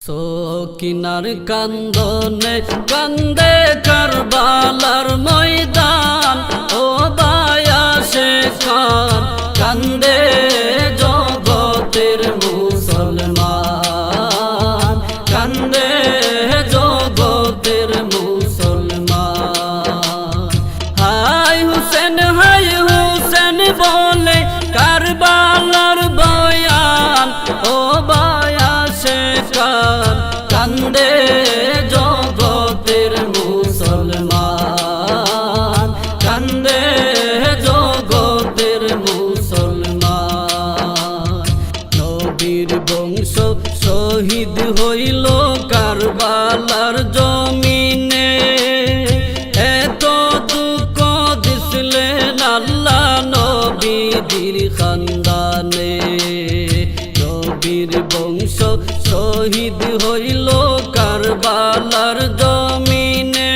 সকিনার কান্দনে কান্দে কারবালার ময়দান, ও বায়াসে খান কান্দে জগতের মুসলমান, কান্দে জগতের মুসলমান। হায় হুসেন বলে কারবালার বয়ান, ও বায়াসে খান কান্দে জগতের মুসলমান, কান্দে জগতের মুসলমান। নবীর বংশ শহীদ হইল কারবালার জমিনে, এত দুঃখ দিছিলেন আল্লাহ নবীর খানদানে। নবীর বংশ শহীদ হইল কারবালার জমিনে,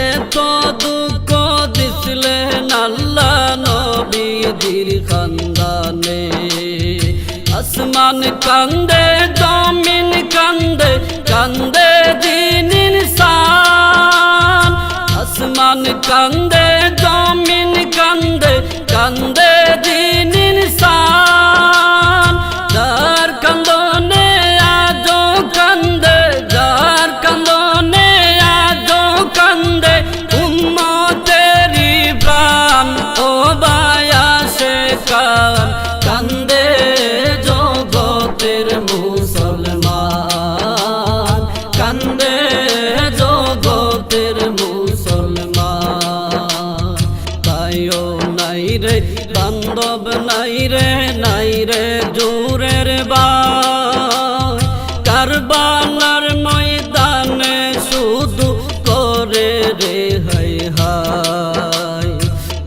এত দুঃখ দিছিলেন আল্লাহ নবীর খানদানে। আসমান কান্দে জমিন কান্দে, কান্দে জিন ইনসান। আসমান কান্দে জমিন কান্দে, কান্দে জিন ইনসান। যার কান্দনে আজো কান্দে, যার কান্দনে আজো কান্দে উম্মতেরি প্রাণ, ও বায়াসে খান কান্দে জগতের মুসলমান, কান্দে জগতের মুসলমান। তাইও নাই রে বান্ধব নাই রে জোরের বাই, কারবালার ময়দানে শুধু করে রে হাই হাই।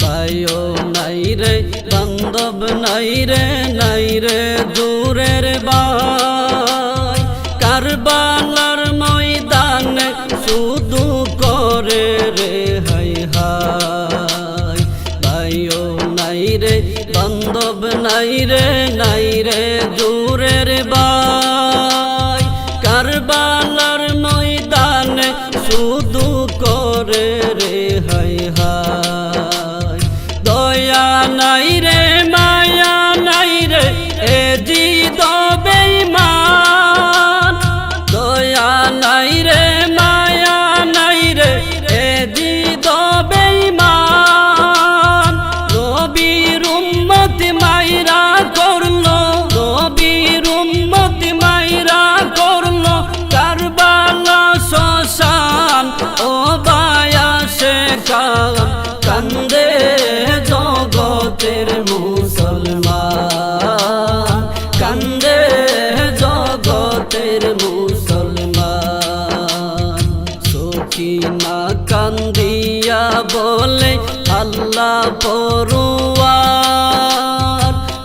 তাইও নাই রে বান্ধব নাই রে জোরের বাই, কারবালার ময়দানে শুধু করে রে হাই হাই। তাইও নাই রে বান্ধব নাই রে জোরের বাই, কারবালার ময়দানে শুধু করে রে হাই হাই। দয়া নাই রে মায়া নাই রে এ জিদ বেঈমান, দয়া নাই রে মায়া নাই রে এ জিদ বেঈমান। নবীর উম্মত মাইরা করলো, নবীর উম্মত মাইরা করলো কারবালা শ্মশান, ও বায়াসে খান কান্দে জগতের মুসলমান, কান্দে জগতের মুসলমান। সকিনা কান্দিয়া বলে আল্লাহ পরওয়ার,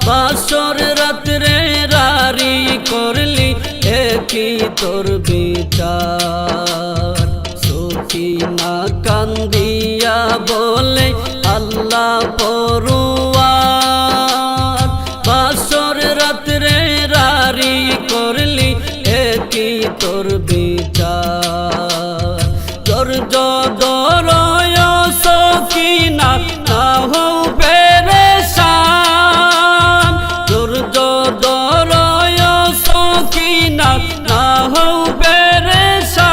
বাসর রাত্রে রারি করলি একই তোর বিচার। সকিনা কান্দিয়া বলে আল্লাহ পরওয়ার, বাসর রাত্রে রারি করলি একই তোর বিচার। ধৈর্য ধরয় সকিনা না হও পেরেশান, ধৈর্য ধরয় সকিনা না হও পেরেশান।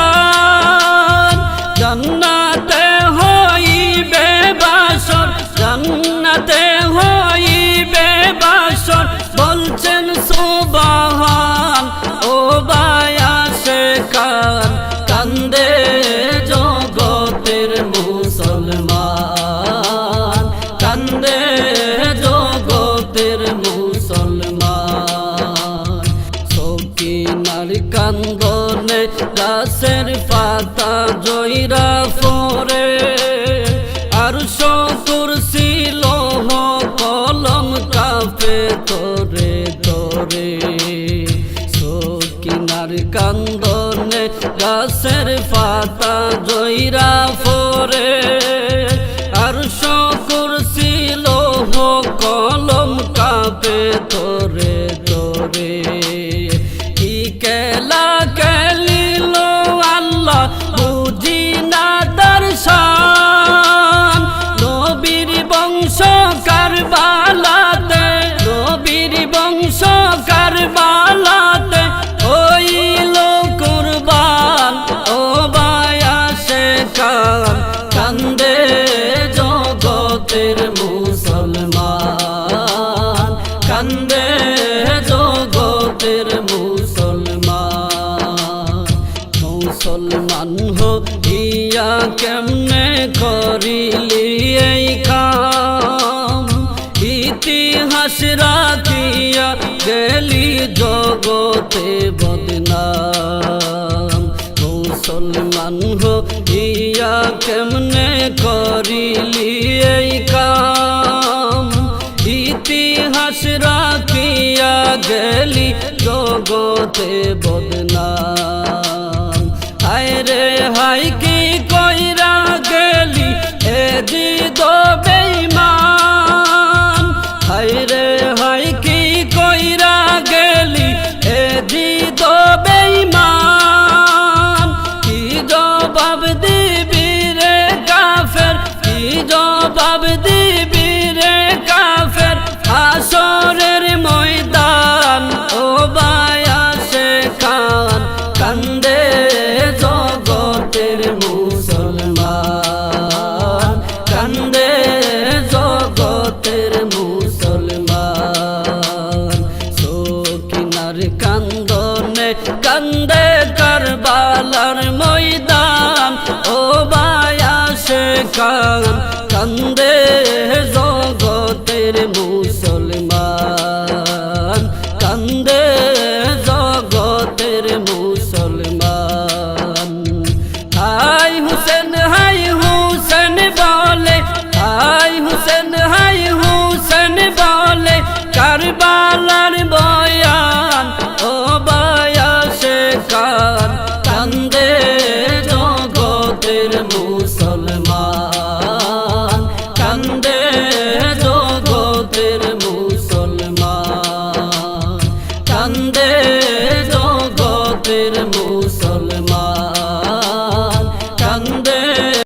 জান্নাতে হইবে বাসর, জান্নাতে হইবে বাসর বলছেন সুবহান, ও বায়াসে খান কান্দে জগতের মুসলমান, কান্দে জগতের মুসলমান। সকিনার কান্দনে গাছের পাতা জয়রা পড়ে, আরশ কুরসি লৌহ কলম কাঁপে তোরে তোরে। সকিনার কান্দনে গাছের পাতা জয়রা পড়ে, আরশ কুরসি লৌহ কলম কাঁপে তোরে তোরে। কি খেলা খেলা খেলিল আল্লাহ বুঝি না দর্শন নবীর বংশ কারবালাতে নবীর বংশ কারবালাতে হইল কুরবান ও বায়াসে কান কান্দে জগতের মুসলমান কান্দে জগতের মুসলমান মুসলমান হইয়া কেমনে করিলি এই কাম ইতিহাস রাখিয়া গেলি জগতে বদনাম মুসলমান হইয়া কেমনে করিলি এই কাম ইতিহাস রাখিয়া গেলি জগতে বদনাম হায় রে হায় কি কইরা গেলি এ জিদ বেঈমান হায় রে হায় কি কইরা গেলি এ জিদ বেঈমান কি জবাব দিবি রে কাফের কি জবাব দিবি রে কাফের হাসরের ময়দান ও বায়াসে কান কান্দে জগতের মুসলমান কান্দে জগতের মুসলমান সকিনার কান্দনে কান্দে